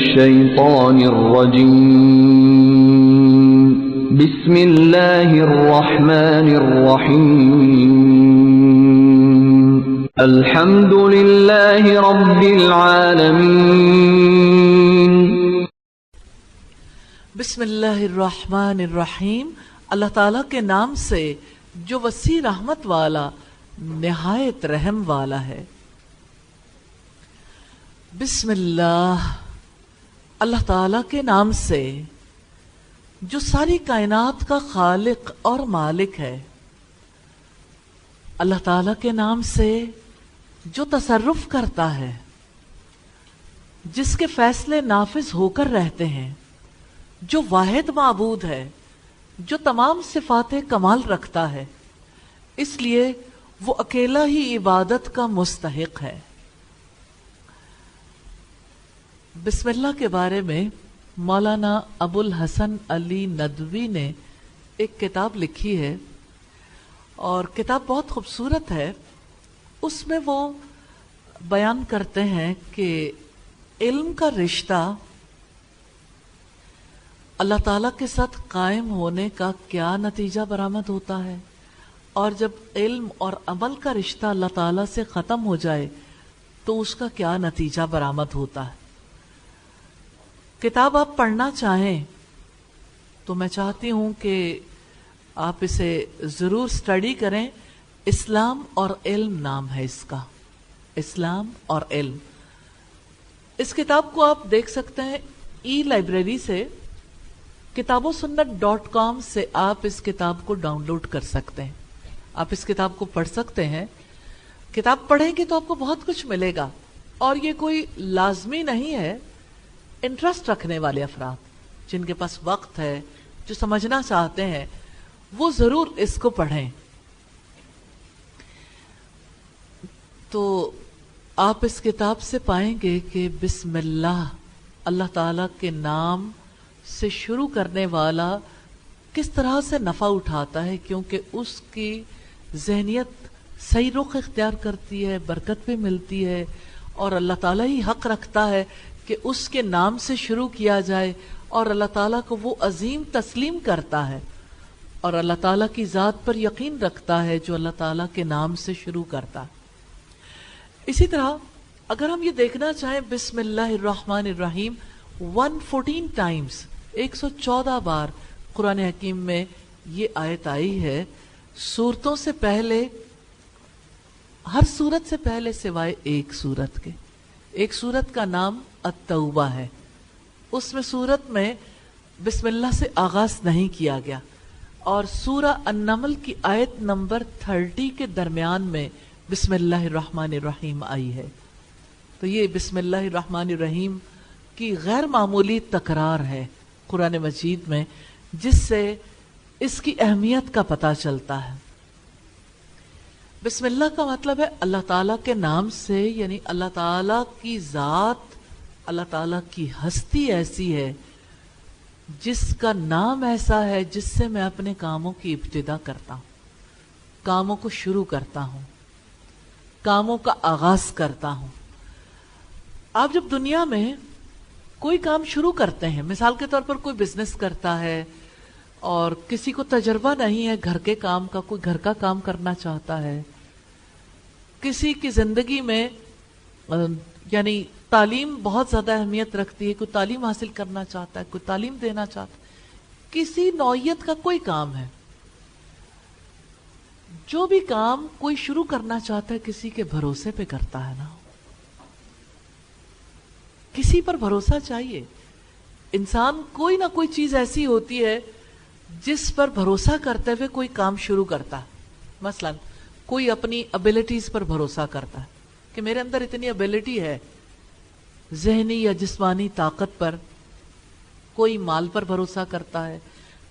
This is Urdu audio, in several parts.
الشيطان الرجيم بسم الله الرحمن الرحيم الحمد لله رب العالمين بسم اللہ الرحمن الرحیم، اللہ تعالیٰ کے نام سے جو وسیع رحمت والا نہایت رحم والا ہے۔ بسم اللہ، اللہ تعالیٰ کے نام سے جو ساری کائنات کا خالق اور مالک ہے، اللہ تعالیٰ کے نام سے جو تصرف کرتا ہے، جس کے فیصلے نافذ ہو کر رہتے ہیں، جو واحد معبود ہے، جو تمام صفات کمال رکھتا ہے، اس لیے وہ اکیلا ہی عبادت کا مستحق ہے۔ بسم اللہ کے بارے میں مولانا ابو الحسن علی ندوی نے ایک کتاب لکھی ہے، اور کتاب بہت خوبصورت ہے۔ اس میں وہ بیان کرتے ہیں کہ علم کا رشتہ اللہ تعالیٰ کے ساتھ قائم ہونے کا کیا نتیجہ برآمد ہوتا ہے، اور جب علم اور عمل کا رشتہ اللہ تعالیٰ سے ختم ہو جائے تو اس کا کیا نتیجہ برآمد ہوتا ہے۔ کتاب آپ پڑھنا چاہیں تو میں چاہتی ہوں کہ آپ اسے ضرور سٹڈی کریں۔ اسلام اور علم نام ہے اس کا، اسلام اور علم۔ اس کتاب کو آپ دیکھ سکتے ہیں ای لائبریری سے، kitabosunnat.com سے آپ اس کتاب کو ڈاؤن لوڈ کر سکتے ہیں۔ آپ اس کتاب کو پڑھ سکتے ہیں۔ کتاب پڑھیں گے تو آپ کو بہت کچھ ملے گا، اور یہ کوئی لازمی نہیں ہے۔ انٹرسٹ رکھنے والے افراد جن کے پاس وقت ہے، جو سمجھنا چاہتے ہیں، وہ ضرور اس کو پڑھیں۔ تو آپ اس کتاب سے پائیں گے کہ بسم اللہ، اللہ تعالیٰ کے نام سے شروع کرنے والا کس طرح سے نفع اٹھاتا ہے، کیونکہ اس کی ذہنیت صحیح رخ اختیار کرتی ہے، برکت بھی ملتی ہے، اور اللہ تعالیٰ ہی حق رکھتا ہے کہ اس کے نام سے شروع کیا جائے، اور اللہ تعالیٰ کو وہ عظیم تسلیم کرتا ہے، اور اللہ تعالیٰ کی ذات پر یقین رکھتا ہے جو اللہ تعالیٰ کے نام سے شروع کرتا ہے۔ اسی طرح اگر ہم یہ دیکھنا چاہیں، بسم اللہ الرحمن الرحیم 114 ٹائمز، 114 بار قرآن حکیم میں یہ آیت آئی ہے۔ سورتوں سے پہلے، ہر سورت سے پہلے سوائے ایک سورت کے، ایک سورت کا نام التوبہ ہے، اس میں سورت میں بسم اللہ سے آغاز نہیں کیا گیا، اور سورہ النمل کی آیت نمبر 30 کے درمیان میں بسم اللہ الرحمن الرحیم آئی ہے۔ تو یہ بسم اللہ الرحمن الرحیم کی غیر معمولی تکرار ہے قرآن مجید میں، جس سے اس کی اہمیت کا پتہ چلتا ہے۔ بسم اللہ کا مطلب ہے اللہ تعالیٰ کے نام سے، یعنی اللہ تعالیٰ کی ذات، اللہ تعالیٰ کی ہستی ایسی ہے، جس کا نام ایسا ہے جس سے میں اپنے کاموں کی ابتدا کرتا ہوں، کاموں کو شروع کرتا ہوں، کاموں کا آغاز کرتا ہوں۔ آپ جب دنیا میں کوئی کام شروع کرتے ہیں، مثال کے طور پر کوئی بزنس کرتا ہے اور کسی کو تجربہ نہیں ہے گھر کے کام کا، کوئی گھر کا کام کرنا چاہتا ہے، کسی کی زندگی میں یعنی تعلیم بہت زیادہ اہمیت رکھتی ہے، کوئی تعلیم حاصل کرنا چاہتا ہے، کوئی تعلیم دینا چاہتا ہے، کسی نوعیت کا کوئی کام ہے، جو بھی کام کوئی شروع کرنا چاہتا ہے کسی کے بھروسے پہ کرتا ہے نا، کسی پر بھروسہ چاہیے۔ انسان کوئی نہ کوئی چیز ایسی ہوتی ہے جس پر بھروسہ کرتے ہوئے کوئی کام شروع کرتا ہے۔ مثلا کوئی اپنی ابیلٹیز پر بھروسہ کرتا ہے کہ میرے اندر اتنی ابیلٹی ہے، ذہنی یا جسمانی طاقت پر، کوئی مال پر بھروسہ کرتا ہے،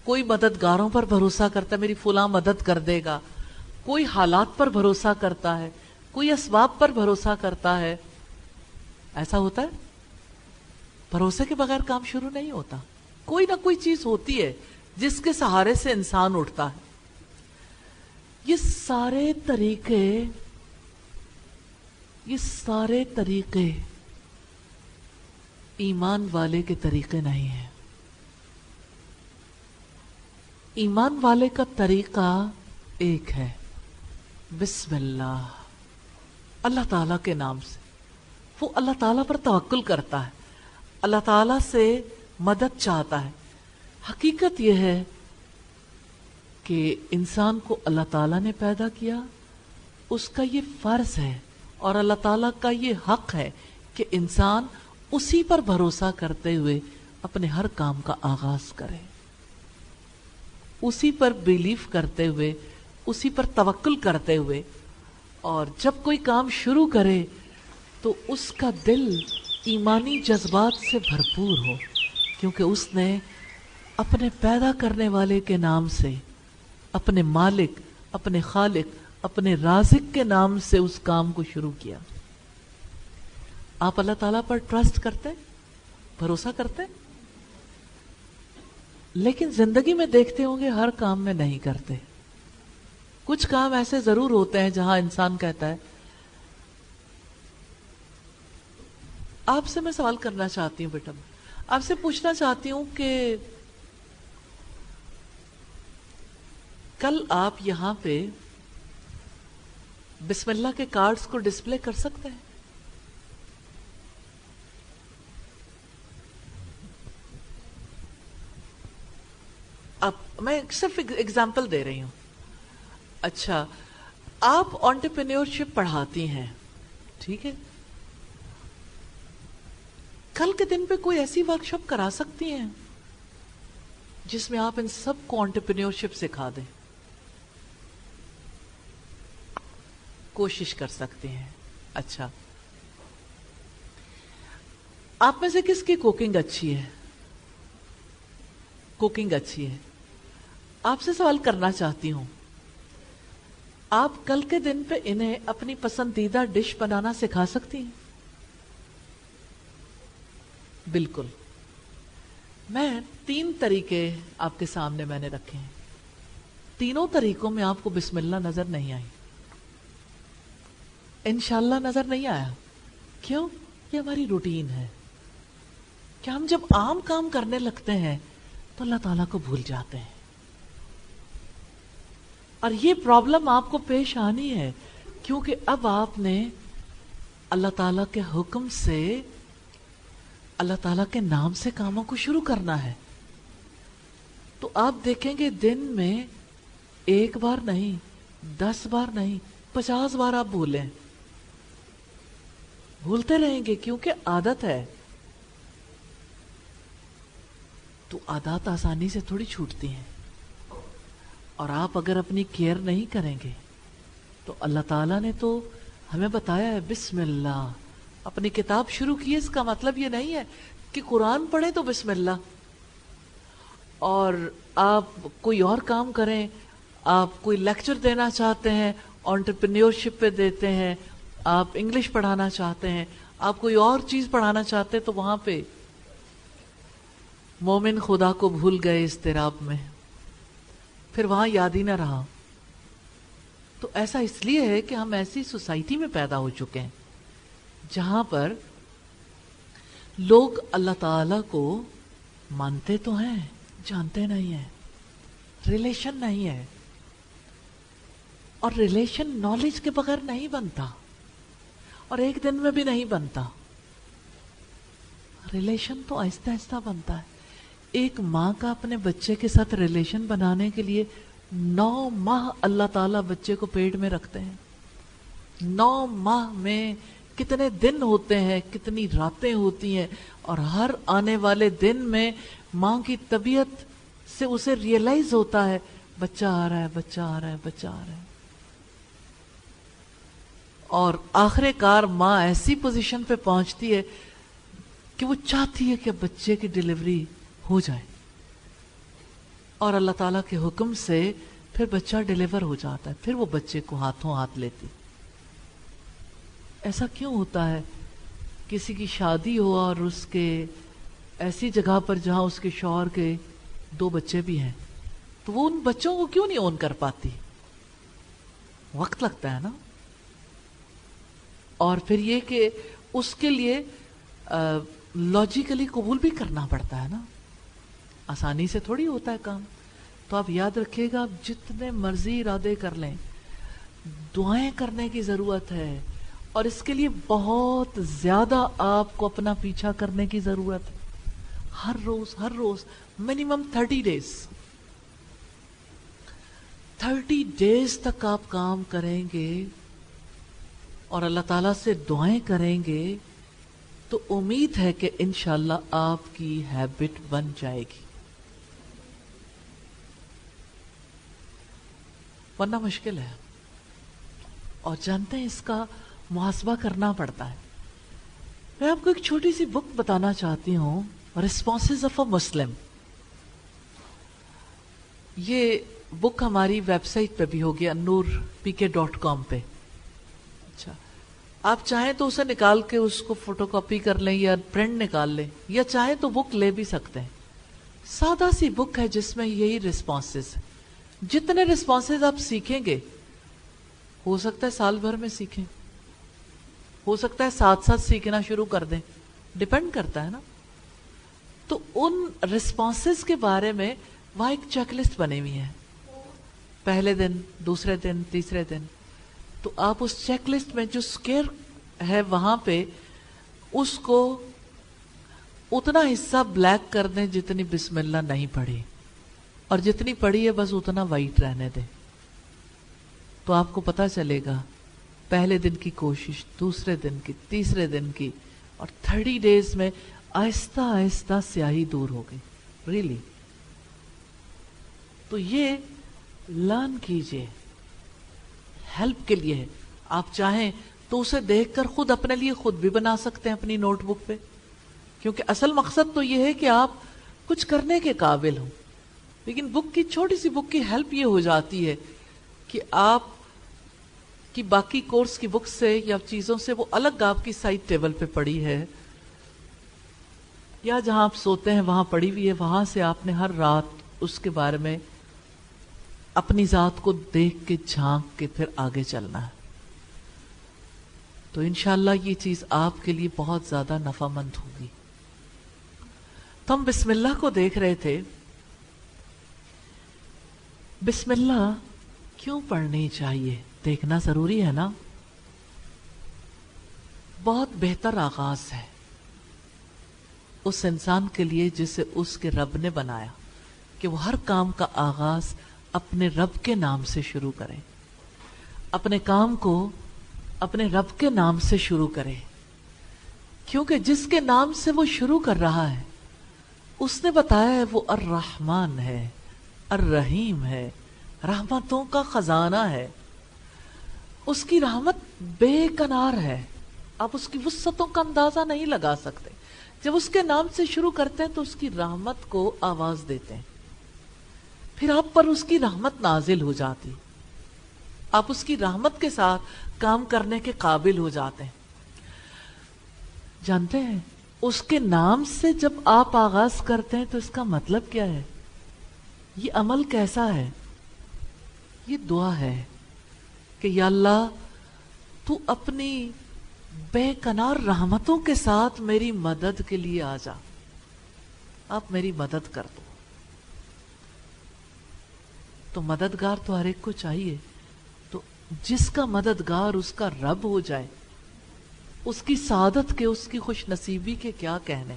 کوئی مددگاروں پر بھروسہ کرتا ہے، میری فلاں مدد کر دے گا، کوئی حالات پر بھروسہ کرتا ہے، کوئی اسباب پر بھروسہ کرتا ہے۔ ایسا ہوتا ہے؟ بھروسے کے بغیر کام شروع نہیں ہوتا۔ کوئی نہ کوئی چیز ہوتی ہے جس کے سہارے سے انسان اٹھتا ہے۔ یہ سارے طریقے ایمان والے کے طریقے نہیں ہیں. ایمان والے کا طریقہ ایک ہے، بسم اللہ، اللہ تعالیٰ کے نام سے. وہ اللہ تعالیٰ پر توکل کرتا ہے، اللہ تعالیٰ سے مدد چاہتا ہے. حقیقت یہ ہے کہ انسان کو اللہ تعالیٰ نے پیدا کیا، اس کا یہ فرض ہے اور اللہ تعالیٰ کا یہ حق ہے کہ انسان اسی پر بھروسہ کرتے ہوئے اپنے ہر کام کا آغاز کرے، اسی پر بیلیف کرتے ہوئے، اسی پر توکل کرتے ہوئے. اور جب کوئی کام شروع کرے تو اس کا دل ایمانی جذبات سے بھرپور ہو، کیونکہ اس نے اپنے پیدا کرنے والے کے نام سے، اپنے مالک، اپنے خالق، اپنے رازق کے نام سے اس کام کو شروع کیا. آپ اللہ تعالیٰ پر ٹرسٹ کرتے، بھروسہ کرتے، لیکن زندگی میں دیکھتے ہوں گے ہر کام میں نہیں کرتے. کچھ کام ایسے ضرور ہوتے ہیں جہاں انسان کہتا ہے. آپ سے میں سوال کرنا چاہتی ہوں بیٹا، آپ سے پوچھنا چاہتی ہوں کہ کل آپ یہاں پہ بسم اللہ کے کارڈز کو ڈسپلے کر سکتے ہیں؟ اب میں صرف ایگزامپل دے رہی ہوں. اچھا، آپ انٹرپرینیورشپ پڑھاتی ہیں، ٹھیک ہے، کل کے دن پہ کوئی ایسی ورکشاپ کرا سکتی ہیں جس میں آپ ان سب کو انٹرپرینیورشپ سکھا دیں؟ کوشش کر سکتے ہیں. اچھا، آپ میں سے کس کی کوکنگ اچھی ہے؟ کوکنگ اچھی ہے. آپ سے سوال کرنا چاہتی ہوں، آپ کل کے دن پہ انہیں اپنی پسندیدہ ڈش بنانا سکھا سکتی ہیں؟ بالکل. میں 3 طریقے آپ کے سامنے میں نے رکھے ہیں. تینوں طریقوں میں آپ کو بسم اللہ نظر نہیں آئی، انشاءاللہ نظر نہیں آیا. کیوں؟ یہ ہماری روٹین ہے کہ ہم جب عام کام کرنے لگتے ہیں تو اللہ تعالیٰ کو بھول جاتے ہیں. اور یہ پرابلم آپ کو پیش آنی ہے کیونکہ اب آپ نے اللہ تعالیٰ کے حکم سے، اللہ تعالیٰ کے نام سے کاموں کو شروع کرنا ہے. تو آپ دیکھیں گے دن میں 1 بار نہیں، 10 بار نہیں، 50 بار آپ بھولتے رہیں گے کیونکہ عادت ہے. تو عادات آسانی سے تھوڑی چھوٹتی ہیں، اور آپ اگر اپنی کیئر نہیں کریں گے تو اللہ تعالیٰ نے تو ہمیں بتایا ہے بسم اللہ. اپنی کتاب شروع کی، اس کا مطلب یہ نہیں ہے کہ قرآن پڑھیں تو بسم اللہ، اور آپ کوئی اور کام کریں. آپ کوئی لیکچر دینا چاہتے ہیں، انٹرپرینیورشپ پہ دیتے ہیں، آپ انگلش پڑھانا چاہتے ہیں، آپ کوئی اور چیز پڑھانا چاہتے ہیں، تو وہاں پہ مومن خدا کو بھول گئے اضطراب میں، پھر وہاں یاد ہی نہ رہا. تو ایسا اس لیے ہے کہ ہم ایسی سوسائٹی میں پیدا ہو چکے ہیں جہاں پر لوگ اللہ تعالیٰ کو مانتے تو ہیں، جانتے نہیں ہیں. ریلیشن نہیں ہے، اور ریلیشن نالج کے بغیر نہیں بنتا، اور ایک دن میں بھی نہیں بنتا. ریلیشن تو آہستہ آہستہ بنتا ہے. ایک ماں کا اپنے بچے کے ساتھ ریلیشن بنانے کے لیے 9 ماہ اللہ تعالیٰ بچے کو پیٹ میں رکھتے ہیں. 9 ماہ میں کتنے دن ہوتے ہیں، کتنی راتیں ہوتی ہیں، اور ہر آنے والے دن میں ماں کی طبیعت سے اسے ریئلائز ہوتا ہے بچہ آ رہا ہے، بچہ آ رہا ہے، بچہ آ رہا ہے. اور آخر کار ماں ایسی پوزیشن پہ پہنچتی ہے کہ وہ چاہتی ہے کہ بچے کی ڈیلیوری ہو جائے، اور اللہ تعالیٰ کے حکم سے پھر بچہ ڈیلیور ہو جاتا ہے. پھر وہ بچے کو ہاتھوں ہاتھ لیتی. ایسا کیوں ہوتا ہے؟ کسی کی شادی ہو اور اس کے ایسی جگہ پر جہاں اس کے شوہر کے 2 بچے بھی ہیں، تو وہ ان بچوں کو کیوں نہیں اون کر پاتی؟ وقت لگتا ہے نا. اور پھر یہ کہ اس کے لیے لوجیکلی قبول بھی کرنا پڑتا ہے نا، آسانی سے تھوڑی ہوتا ہے کام. تو آپ یاد رکھیے گا، آپ جتنے مرضی ارادے کر لیں، دعائیں کرنے کی ضرورت ہے، اور اس کے لیے بہت زیادہ آپ کو اپنا پیچھا کرنے کی ضرورت ہے. ہر روز منیمم 30 ڈیز 30 ڈیز تک آپ کام کریں گے اور اللہ تعالیٰ سے دعائیں کریں گے، تو امید ہے کہ انشاءاللہ آپ کی ہیبٹ بن جائے گی، ورنہ مشکل ہے. اور جانتے ہیں اس کا محاسبہ کرنا پڑتا ہے. میں آپ کو ایک چھوٹی سی بک بتانا چاہتی ہوں، ریسپانسز آف اے مسلم. یہ بک ہماری ویب سائٹ پہ بھی ہوگی anurpk.com پہ. اچھا، آپ چاہیں تو اسے نکال کے اس کو فوٹو کاپی کر لیں یا پرنٹ نکال لیں، یا چاہیں تو بک لے بھی سکتے ہیں. سادہ سی بک ہے جس میں یہی ریسپانسز. جتنے ریسپانسز آپ سیکھیں گے، ہو سکتا ہے سال بھر میں سیکھیں، ہو سکتا ہے ساتھ ساتھ سیکھنا شروع کر دیں، ڈیپینڈ کرتا ہے نا. تو ان ریسپانسز کے بارے میں وہاں ایک چیک لسٹ بنی ہوئی ہے، پہلے دن، دوسرے دن، تیسرے دن. تو آپ اس چیک لسٹ میں جو اسکیئر ہے وہاں پہ اس کو اتنا حصہ بلیک کر دیں جتنی بسم اللہ نہیں پڑھی، اور جتنی پڑھی ہے بس اتنا وائٹ رہنے دیں. تو آپ کو پتا چلے گا پہلے دن کی کوشش، دوسرے دن کی، تیسرے دن کی، اور 30 ڈیز میں آہستہ آہستہ سیاہی دور ہو گئی. ریلی تو یہ لرن کیجئے، ہیلپ کے لیے ہے. آپ چاہیں تو اسے دیکھ کر خود اپنے لیے خود بھی بنا سکتے ہیں اپنی نوٹ بک پہ، کیونکہ اصل مقصد تو یہ ہے کہ آپ کچھ کرنے کے قابل ہوں. لیکن بک کی، چھوٹی سی بک کی ہیلپ یہ ہو جاتی ہے کہ آپ کی باقی کورس کی بک سے یا چیزوں سے وہ الگ آپ کی سائڈ ٹیبل پہ پڑی ہے، یا جہاں آپ سوتے ہیں وہاں پڑی ہوئی ہے، وہاں سے آپ نے ہر رات اس کے بارے میں اپنی ذات کو دیکھ کے جھانک کے پھر آگے چلنا ہے. تو انشاءاللہ یہ چیز آپ کے لیے بہت زیادہ نفع مند ہوگی. تو ہم بسم اللہ کو دیکھ رہے تھے. بسم اللہ کیوں پڑھنی چاہیے؟ دیکھنا ضروری ہے نا. بہت بہتر آغاز ہے اس انسان کے لیے جسے اس کے رب نے بنایا، کہ وہ ہر کام کا آغاز اپنے رب کے نام سے شروع کرے، اپنے کام کو اپنے رب کے نام سے شروع کرے. کیونکہ جس کے نام سے وہ شروع کر رہا ہے اس نے بتایا ہے وہ الرحمن ہے، الرحیم ہے، رحمتوں کا خزانہ ہے. اس کی رحمت بے کنار ہے، آپ اس کی وسعتوں کا اندازہ نہیں لگا سکتے. جب اس کے نام سے شروع کرتے ہیں تو اس کی رحمت کو آواز دیتے ہیں، پھر آپ پر اس کی رحمت نازل ہو جاتی، آپ اس کی رحمت کے ساتھ کام کرنے کے قابل ہو جاتے ہیں. جانتے ہیں اس کے نام سے جب آپ آغاز کرتے ہیں تو اس کا مطلب کیا ہے؟ یہ عمل کیسا ہے؟ یہ دعا ہے کہ یا اللہ تو اپنی بے کنار رحمتوں کے ساتھ میری مدد کے لیے آ جا، آپ میری مدد کر دو. تو مددگار تو ہر ایک کو چاہیے، تو جس کا مددگار اس کا رب ہو جائے، اس کی سعادت کے، اس کی خوش نصیبی کے کیا کہنے.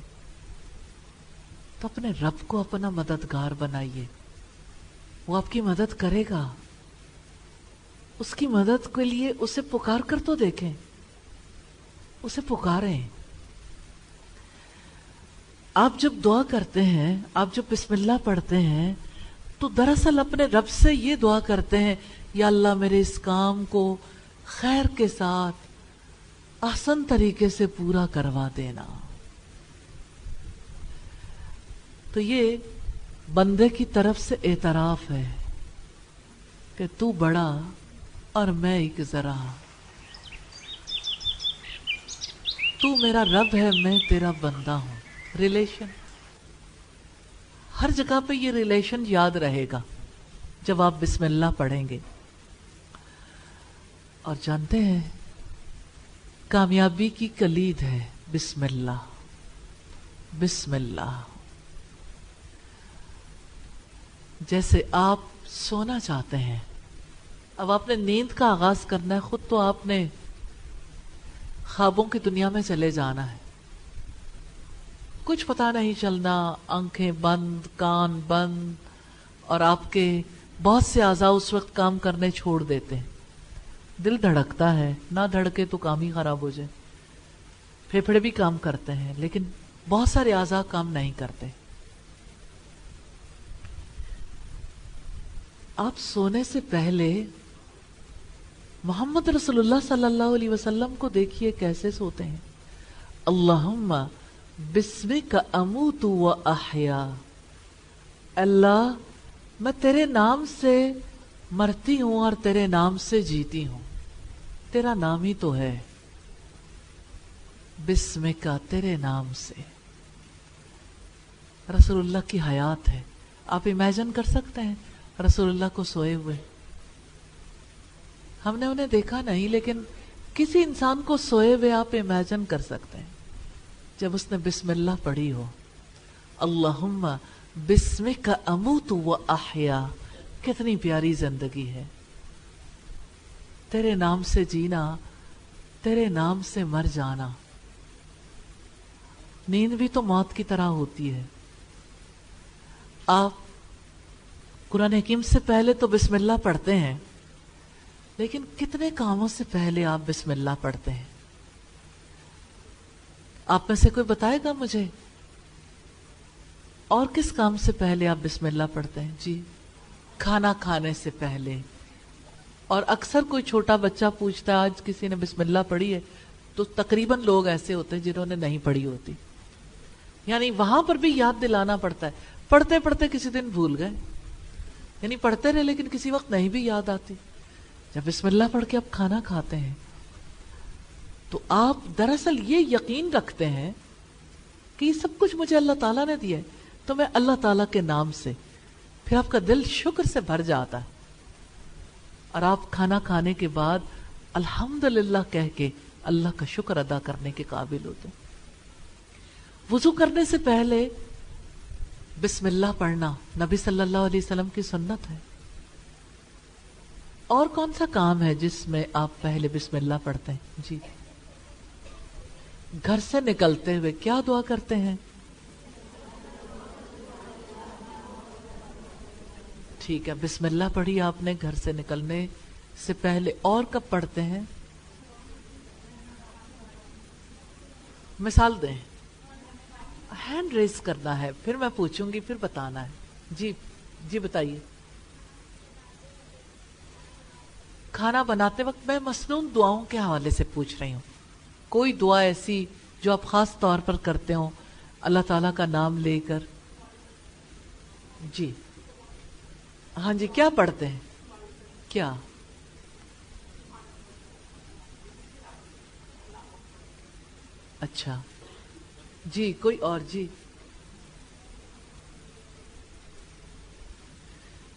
تو اپنے رب کو اپنا مددگار بنائیے، وہ آپ کی مدد کرے گا. اس کی مدد کے لیے اسے پکار کر تو دیکھیں، اسے پکاریں. آپ جب دعا کرتے ہیں، آپ جب بسم اللہ پڑھتے ہیں تو دراصل اپنے رب سے یہ دعا کرتے ہیں، یا اللہ میرے اس کام کو خیر کے ساتھ احسن طریقے سے پورا کروا دینا. تو یہ بندے کی طرف سے اعتراف ہے کہ تو بڑا اور میں ایک ذرا، تو میرا رب ہے، میں تیرا بندہ ہوں. ریلیشن، ہر جگہ پہ یہ ریلیشن یاد رہے گا جب آپ بسم اللہ پڑھیں گے. اور جانتے ہیں کامیابی کی کلید ہے بسم اللہ. بسم اللہ. جیسے آپ سونا چاہتے ہیں، اب آپ نے نیند کا آغاز کرنا ہے، خود تو آپ نے خوابوں کی دنیا میں چلے جانا ہے، کچھ پتہ نہیں چلنا، آنکھیں بند، کان بند، اور آپ کے بہت سے اعضاء اس وقت کام کرنے چھوڑ دیتے ہیں. دل دھڑکتا ہے، نہ دھڑکے تو کام ہی خراب ہو جائے. پھیپھڑے بھی کام کرتے ہیں لیکن بہت سارے اعضاء کام نہیں کرتے. آپ سونے سے پہلے محمد رسول اللہ صلی اللہ علیہ وسلم کو دیکھیے کیسے سوتے ہیں. اللہم بسمک اموت و احیا، اللہ میں تیرے نام سے مرتی ہوں اور تیرے نام سے جیتی ہوں. تیرا نام ہی تو ہے، بسمکا، تیرے نام سے. رسول اللہ کی حیات ہے. آپ امیجن کر سکتے ہیں رسول اللہ کو سوئے ہوئے؟ ہم نے انہیں دیکھا نہیں، لیکن کسی انسان کو سوئے ہوئے آپ امیجن کر سکتے ہیں جب اس نے بسم اللہ پڑھی ہو. اللہم بسمک اموت و احیا، کتنی پیاری زندگی ہے. تیرے نام سے جینا، تیرے نام سے مر جانا. نیند بھی تو موت کی طرح ہوتی ہے. آپ قرآن حکیم سے پہلے تو بسم اللہ پڑھتے ہیں، لیکن کتنے کاموں سے پہلے آپ بسم اللہ پڑھتے ہیں؟ آپ میں سے کوئی بتائے گا مجھے اور کس کام سے پہلے آپ بسم اللہ پڑھتے ہیں؟ جی، کھانا کھانے سے پہلے. اور اکثر کوئی چھوٹا بچہ پوچھتا ہے آج کسی نے بسم اللہ پڑھی ہے، تو تقریباً لوگ ایسے ہوتے ہیں جنہوں نے نہیں پڑھی ہوتی. یعنی وہاں پر بھی یاد دلانا پڑتا ہے. پڑھتے پڑھتے کسی دن بھول گئے، یعنی پڑھتے رہے لیکن کسی وقت نہیں بھی یاد آتی. جب بسم اللہ پڑھ کے آپ کھانا کھاتے ہیں تو آپ دراصل یہ یقین رکھتے ہیں کہ یہ سب کچھ مجھے اللہ تعالیٰ نے دیا ہے، تو میں اللہ تعالیٰ کے نام سے، پھر آپ کا دل شکر سے بھر جاتا ہے اور آپ کھانا کھانے کے بعد الحمدللہ کہہ کے اللہ کا شکر ادا کرنے کے قابل ہوتے ہیں. وضو کرنے سے پہلے بسم اللہ پڑھنا نبی صلی اللہ علیہ وسلم کی سنت ہے. اور کون سا کام ہے جس میں آپ پہلے بسم اللہ پڑھتے ہیں؟ جی، گھر سے نکلتے ہوئے کیا دعا کرتے ہیں؟ ٹھیک ہے، بسم اللہ پڑھی آپ نے گھر سے نکلنے سے پہلے. اور کب پڑھتے ہیں؟ مثال دیں. ہینڈ ریز کرنا ہے، پھر میں پوچھوں گی، پھر بتانا ہے. جی جی بتائیے. کھانا بناتے وقت میں مسنون دعاؤں کے حوالے سے پوچھ رہی ہوں. کوئی دعا ایسی جو آپ خاص طور پر کرتے ہوں اللہ تعالیٰ کا نام لے کر؟ جی ہاں جی، کیا پڑھتے ہیں؟ کیا؟ اچھا جی، کوئی اور؟ جی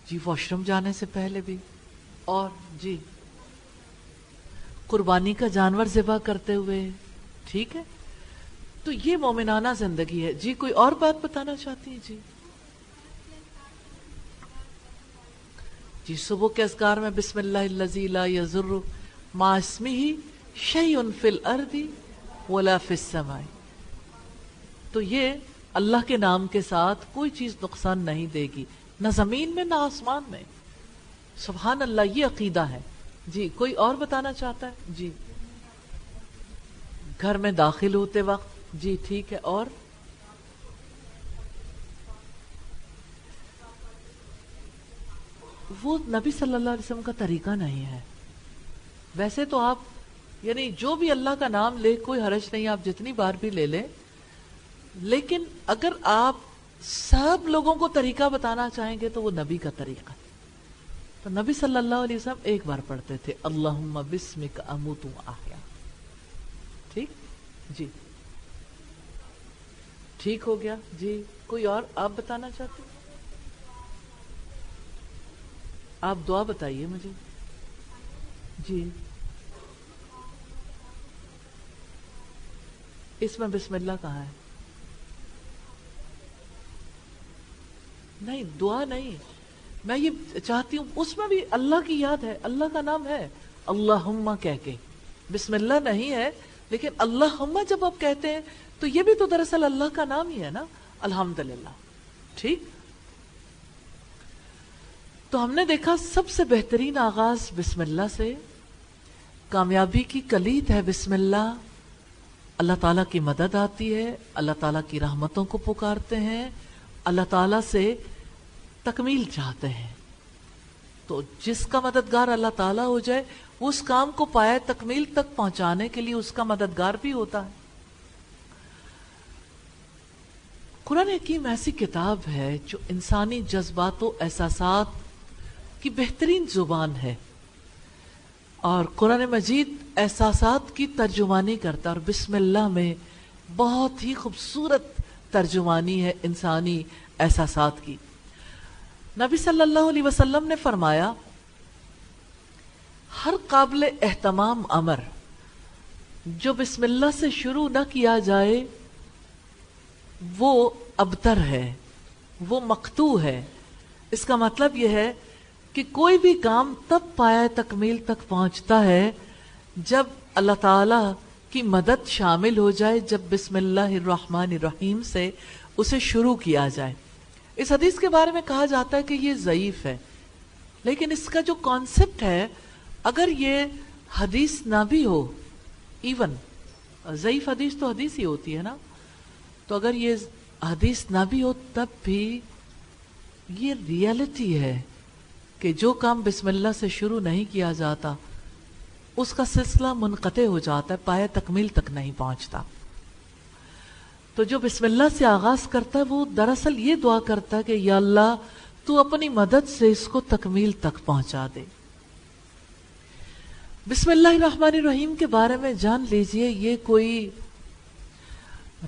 جی، واش روم جانے سے پہلے بھی. اور جی، قربانی کا جانور ذبح کرتے ہوئے. ٹھیک ہے، تو یہ مومنانہ زندگی ہے. جی، کوئی اور بات بتانا چاہتی ہیں؟ جی جی، صبح کے اذکار میں بسم اللہ الذی لا یضر مع اسمہ شیء فی الارض ولا فی السماء. تو یہ اللہ کے نام کے ساتھ کوئی چیز نقصان نہیں دے گی، نہ زمین میں نہ آسمان میں. سبحان اللہ، یہ عقیدہ ہے. جی، کوئی اور بتانا چاہتا ہے؟ جی، گھر میں داخل ہوتے وقت. جی ٹھیک ہے. اور وہ نبی صلی اللہ علیہ وسلم کا طریقہ نہیں ہے. ویسے تو آپ یعنی جو بھی اللہ کا نام لے کوئی حرج نہیں، آپ جتنی بار بھی لے لیں، لیکن اگر آپ سب لوگوں کو طریقہ بتانا چاہیں گے تو وہ نبی کا طریقہ ہے. تو نبی صلی اللہ علیہ وسلم ایک بار پڑھتے تھے اللہم بسمک اموت و احیا. ٹھیک جی، ٹھیک ہو گیا. جی، کوئی اور آپ بتانا چاہتے ہیں؟ آپ دعا بتائیے مجھے. جی، اس میں بسم اللہ کہاں ہے؟ نہیں دعا نہیں، میں یہ چاہتی ہوں اس میں بھی اللہ کی یاد ہے، اللہ کا نام ہے اللہم کہہ کے، بسم اللہ نہیں ہے، لیکن اللہم جب آپ کہتے ہیں تو یہ بھی تو دراصل اللہ کا نام ہی ہے نا، الحمدللہ. ٹھیک، تو ہم نے دیکھا سب سے بہترین آغاز بسم اللہ سے، کامیابی کی کلید ہے بسم اللہ. اللہ تعالیٰ کی مدد آتی ہے، اللہ تعالیٰ کی رحمتوں کو پکارتے ہیں، اللہ تعالیٰ سے تکمیل چاہتے ہیں. تو جس کا مددگار اللہ تعالیٰ ہو جائے وہ اس کام کو پائے تکمیل تک پہنچانے کے لیے اس کا مددگار بھی ہوتا ہے. قرآن حکیم ایسی کتاب ہے جو انسانی جذبات و احساسات کی بہترین زبان ہے، اور قرآن مجید احساسات کی ترجمانی کرتا ہے، اور بسم اللہ میں بہت ہی خوبصورت ترجمانی ہے انسانی احساسات کی. نبی صلی اللہ علیہ وسلم نے فرمایا ہر قابل اہتمام امر جو بسم اللہ سے شروع نہ کیا جائے وہ ابتر ہے، وہ مقطوع ہے. اس کا مطلب یہ ہے کہ کوئی بھی کام تب پایہ تکمیل تک پہنچتا ہے جب اللہ تعالی کی مدد شامل ہو جائے، جب بسم اللہ الرحمن الرحیم سے اسے شروع کیا جائے. اس حدیث کے بارے میں کہا جاتا ہے کہ یہ ضعیف ہے، لیکن اس کا جو کانسیپٹ ہے اگر یہ حدیث نہ بھی ہو، ایون ضعیف حدیث تو حدیث ہی ہوتی ہے نا، تو اگر یہ حدیث نہ بھی ہو تب بھی یہ ریالٹی ہے کہ جو کام بسم اللہ سے شروع نہیں کیا جاتا اس کا سلسلہ منقطع ہو جاتا ہے، پایہ تکمیل تک نہیں پہنچتا. تو جو بسم اللہ سے آغاز کرتا ہے وہ دراصل یہ دعا کرتا ہے کہ یا اللہ تو اپنی مدد سے اس کو تکمیل تک پہنچا دے. بسم اللہ الرحمن الرحیم کے بارے میں جان لیجئے، یہ کوئی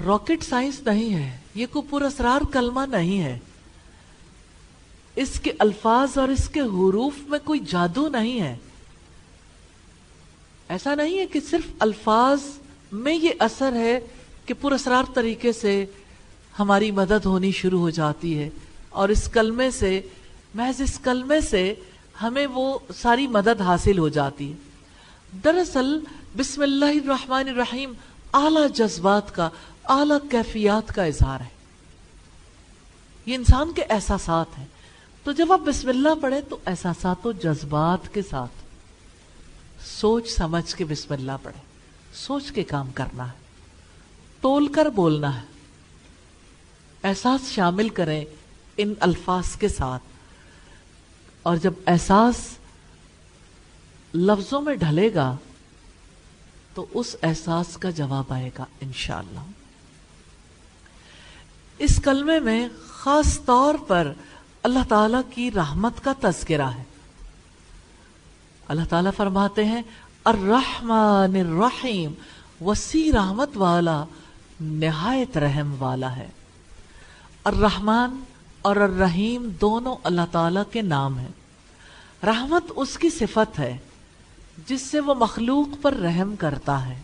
راکٹ سائنس نہیں ہے، یہ کوئی پر اسرار کلمہ نہیں ہے، اس کے الفاظ اور اس کے حروف میں کوئی جادو نہیں ہے. ایسا نہیں ہے کہ صرف الفاظ میں یہ اثر ہے کہ پر اسرار طریقے سے ہماری مدد ہونی شروع ہو جاتی ہے اور اس کلمے سے، محض اس کلمے سے ہمیں وہ ساری مدد حاصل ہو جاتی ہے. دراصل بسم اللہ الرحمن الرحیم اعلیٰ جذبات کا، اعلیٰ کیفیات کا اظہار ہے. یہ انسان کے احساسات ہیں. تو جب آپ بسم اللہ پڑھیں تو احساسات و جذبات کے ساتھ سوچ سمجھ کے بسم اللہ پڑھیں. سوچ کے کام کرنا ہے، تول کر بولنا ہے، احساس شامل کریں ان الفاظ کے ساتھ، اور جب احساس لفظوں میں ڈھلے گا تو اس احساس کا جواب آئے گا انشاءاللہ. اس کلمے میں خاص طور پر اللہ تعالیٰ کی رحمت کا تذکرہ ہے. اللہ تعالیٰ فرماتے ہیں الرحمن الرحیم، وسیع رحمت والا، نہایت رحم والا ہے. الرحمن اور الرحیم دونوں اللہ تعالیٰ کے نام ہیں. رحمت اس کی صفت ہے جس سے وہ مخلوق پر رحم کرتا ہے.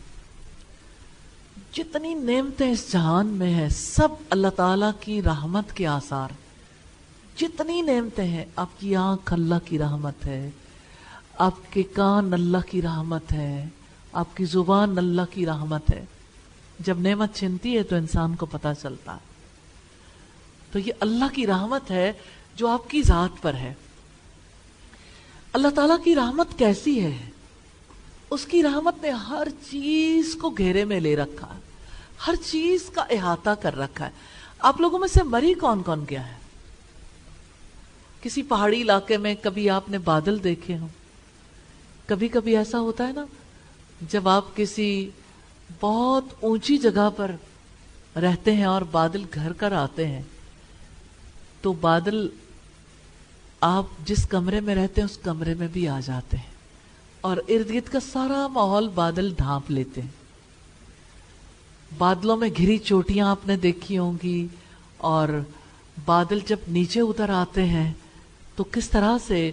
جتنی نعمتیں اس جہان میں ہیں سب اللہ تعالیٰ کی رحمت کے آثار. جتنی نعمتیں ہیں، آپ کی آنکھ اللہ کی رحمت ہے، آپ کے کان اللہ کی رحمت ہے، آپ کی زبان اللہ کی رحمت ہے. جب نعمت چھنتی ہے تو انسان کو پتہ چلتا ہے. تو یہ اللہ کی رحمت ہے جو آپ کی ذات پر ہے. اللہ تعالیٰ کی رحمت کیسی ہے؟ اس کی رحمت نے ہر چیز کو گھیرے میں لے رکھا ہے، ہر چیز کا احاطہ کر رکھا ہے. آپ لوگوں میں سے مری کون کون گیا ہے؟ کسی پہاڑی علاقے میں کبھی آپ نے بادل دیکھے ہوں؟ کبھی کبھی ایسا ہوتا ہے نا، جب آپ کسی بہت اونچی جگہ پر رہتے ہیں اور بادل گھر کر آتے ہیں تو بادل آپ جس کمرے میں رہتے ہیں اس کمرے میں بھی آ جاتے ہیں اور ارد گرد کا سارا ماحول بادل ڈھانپ لیتے ہیں. بادلوں میں گھری چوٹیاں آپ نے دیکھی ہوں گی، اور بادل جب نیچے اتر آتے ہیں تو کس طرح سے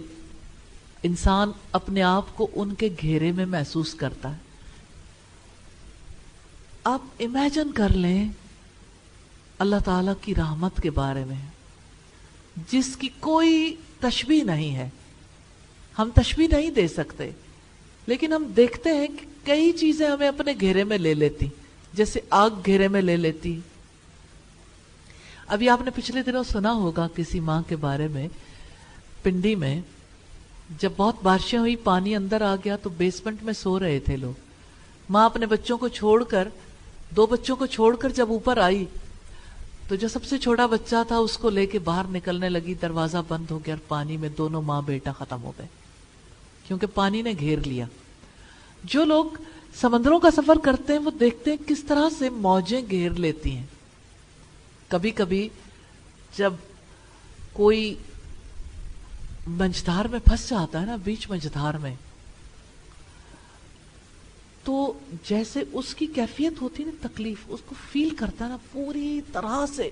انسان اپنے آپ کو ان کے گھیرے میں محسوس کرتا ہے. آپ امیجن کر لیں اللہ تعالیٰ کی رحمت کے بارے میں. جس کی کوئی تشبیہ نہیں ہے. ہم تشبیہ نہیں دے سکتے، لیکن ہم دیکھتے ہیں کہ کئی چیزیں ہمیں اپنے گھیرے میں لے لیتی، جیسے آگ گھیرے میں لے لیتی. ابھی آپ نے پچھلے دنوں سنا ہوگا کسی ماں کے بارے میں، پنڈی میں جب بہت بارشیں ہوئی، پانی اندر آ گیا تو بیسمنٹ میں سو رہے تھے لوگ. ماں اپنے بچوں کو چھوڑ کر، 2 بچوں کو چھوڑ کر جب اوپر آئی تو جو سب سے چھوٹا بچہ تھا اس کو لے کے باہر نکلنے لگی، دروازہ بند ہو گیا اور پانی میں دونوں ماں بیٹا ختم ہو گئے، کیونکہ پانی نے گھیر لیا. جو لوگ سمندروں کا سفر کرتے ہیں وہ دیکھتے ہیں کس طرح سے موجیں گھیر لیتی ہیں. کبھی کبھی جب کوئی مجھدار میں پھنس جاتا ہے نا، بیچ مجھدار میں، تو جیسے اس کی کیفیت ہوتی ہے نا، تکلیف اس کو فیل کرتا ہے نا پوری طرح سے،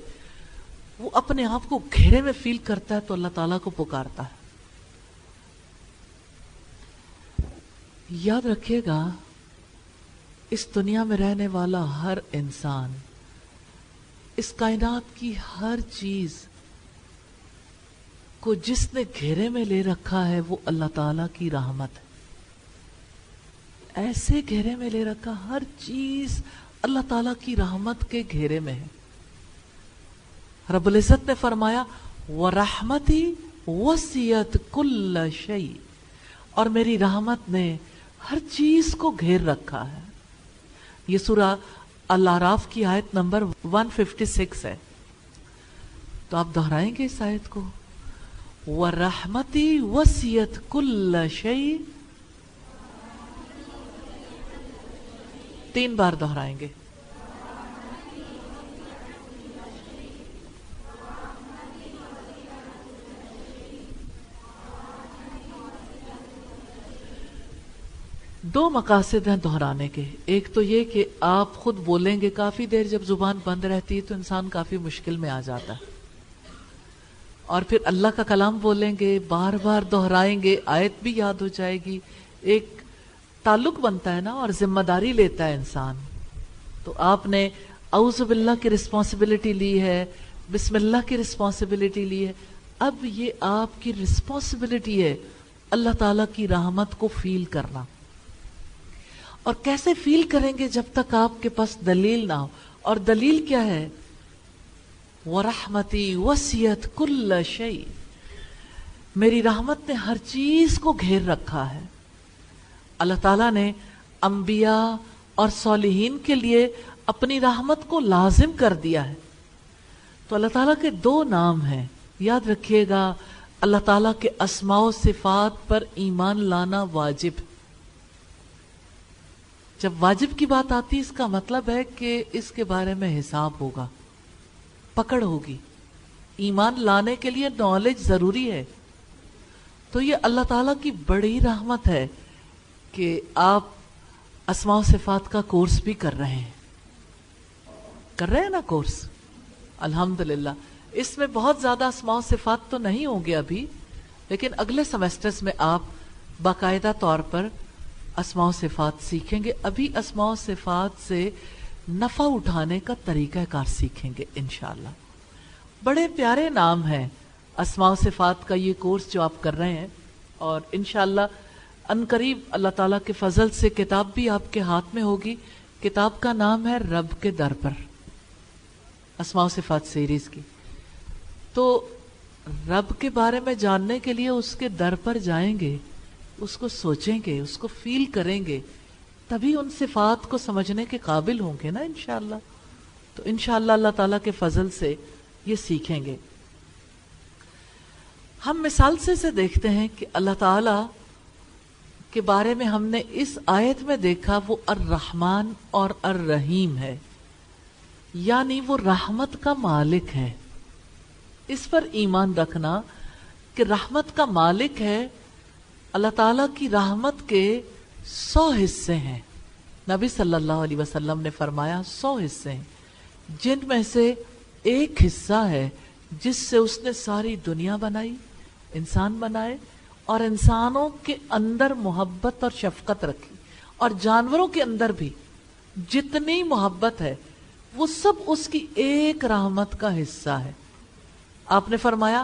وہ اپنے آپ کو گھیرے میں فیل کرتا ہے تو اللہ تعالیٰ کو پکارتا ہے. یاد رکھیے گا، اس دنیا میں رہنے والا ہر انسان، اس کائنات کی ہر چیز کو جس نے گھیرے میں لے رکھا ہے وہ اللہ تعالیٰ کی رحمت ہے. ایسے گھیرے میں لے رکھا، ہر چیز اللہ تعالیٰ کی رحمت کے گھیرے میں ہے. رب العزت نے فرمایا وَرَحْمَتِي وَسِعَتْ كُلَّ شَيْءٍ، اور میری رحمت نے ہر چیز کو گھیر رکھا ہے. یہ سورہ الاعراف کی آیت نمبر 156 ہے. تو آپ دہرائیں گے اس آیت کو، وَرَحْمَتِي وَسِعَتْ كُلَّ شَيْءٍ، 3 بار دہرائیں گے. دو مقاصد ہیں دہرانے کے. ایک تو یہ کہ آپ خود بولیں گے، کافی دیر جب زبان بند رہتی ہے تو انسان کافی مشکل میں آ جاتا ہے، اور پھر اللہ کا کلام بولیں گے، بار بار دہرائیں گے، آیت بھی یاد ہو جائے گی، ایک تعلق بنتا ہے نا، اور ذمہ داری لیتا ہے انسان. تو آپ نے اعوذ باللہ کی رسپانسبلٹی لی ہے، بسم اللہ کی رسپانسبلٹی لی ہے. اب یہ آپ کی رسپانسبلٹی ہے اللہ تعالیٰ کی رحمت کو فیل کرنا. اور کیسے فیل کریں گے جب تک آپ کے پاس دلیل نہ ہو؟ اور دلیل کیا ہے؟ وَرَحْمَتِي وَسِعَتْ كُلَّ شَيْءٍ، میری رحمت نے ہر چیز کو گھیر رکھا ہے. اللہ تعالیٰ نے انبیاء اور صالحین کے لیے اپنی رحمت کو لازم کر دیا ہے. تو اللہ تعالیٰ کے 2 نام ہیں، یاد رکھیے گا. اللہ تعالیٰ کے اسماء و صفات پر ایمان لانا واجب. جب واجب کی بات آتی ہے اس کا مطلب ہے کہ اس کے بارے میں حساب ہوگا، پکڑ ہوگی. ایمان لانے کے لیے نالج ضروری ہے. تو یہ اللہ تعالیٰ کی بڑی رحمت ہے کہ آپ اسماء و صفات کا کورس بھی کر رہے ہیں. کر رہے ہیں نا کورس؟ الحمدللہ. اس میں بہت زیادہ اسماء و صفات تو نہیں ہوں گے ابھی، لیکن اگلے سیمسٹرز میں آپ باقاعدہ طور پر اسماء و صفات سیکھیں گے. ابھی اسماء و صفات سے نفع اٹھانے کا طریقہ کار سیکھیں گے انشاءاللہ. بڑے پیارے نام ہیں اسماء و صفات کا یہ کورس جو آپ کر رہے ہیں، اور انشاءاللہ عنقریب اللہ تعالیٰ کے فضل سے کتاب بھی آپ کے ہاتھ میں ہوگی. کتاب کا نام ہے رب کے در پر، اسماء و صفات سیریز کی. تو رب کے بارے میں جاننے کے لیے اس کے در پر جائیں گے، اس کو سوچیں گے، اس کو فیل کریں گے، تبھی ان صفات کو سمجھنے کے قابل ہوں گے نا انشاءاللہ. تو انشاءاللہ اللہ تعالیٰ کے فضل سے یہ سیکھیں گے. ہم مثال سے دیکھتے ہیں کہ اللہ تعالیٰ کے بارے میں ہم نے اس آیت میں دیکھا وہ الرحمن اور الرحیم ہے، یعنی وہ رحمت کا مالک ہے. اس پر ایمان رکھنا کہ رحمت کا مالک ہے. اللہ تعالیٰ کی رحمت کے 100 حصے ہیں. نبی صلی اللہ علیہ وسلم نے فرمایا 100 حصے ہیں، جن میں سے ایک حصہ ہے جس سے اس نے ساری دنیا بنائی، انسان بنائے، اور انسانوں کے اندر محبت اور شفقت رکھی، اور جانوروں کے اندر بھی جتنی محبت ہے وہ سب اس کی ایک رحمت کا حصہ ہے. آپ نے فرمایا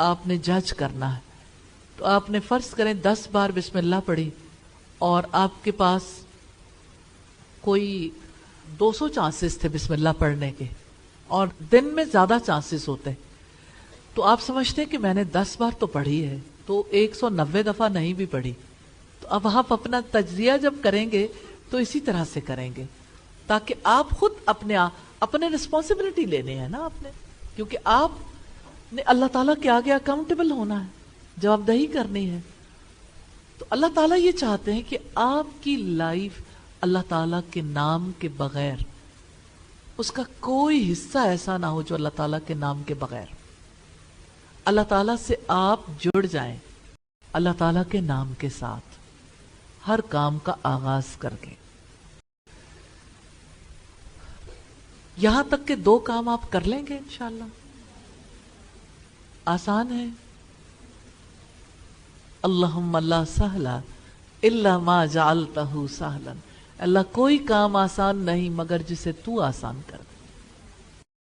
آپ نے جج کرنا ہے، تو آپ نے فرض کریں 10 بار بسم اللہ پڑھی اور آپ کے پاس کوئی 200 چانسز تھے بسم اللہ پڑھنے کے، اور دن میں زیادہ چانسز ہوتے، تو آپ سمجھتے ہیں کہ میں نے 10 بار تو پڑھی ہے، تو 190 دفعہ نہیں بھی پڑھی. تو اب آپ اپنا تجزیہ جب کریں گے تو اسی طرح سے کریں گے، تاکہ آپ خود اپنے رسپانسبلٹی لینے ہیں نا آپ نے، کیونکہ آپ نے اللہ تعالیٰ کے آگے اکاؤنٹیبل ہونا ہے، جواب دہی کرنی ہے. تو اللہ تعالیٰ یہ چاہتے ہیں کہ آپ کی لائف اللہ تعالیٰ کے نام کے بغیر، اس کا کوئی حصہ ایسا نہ ہو جو اللہ تعالیٰ کے نام کے بغیر. اللہ تعالیٰ سے آپ جڑ جائیں اللہ تعالیٰ کے نام کے ساتھ ہر کام کا آغاز کر کے. یہاں تک کہ 2 کام آپ کر لیں گے انشاءاللہ. آسان ہے. اللہم لا سہلا الا ما جعلتہ سہلا، اللہ کوئی کام آسان نہیں مگر جسے تو آسان کر.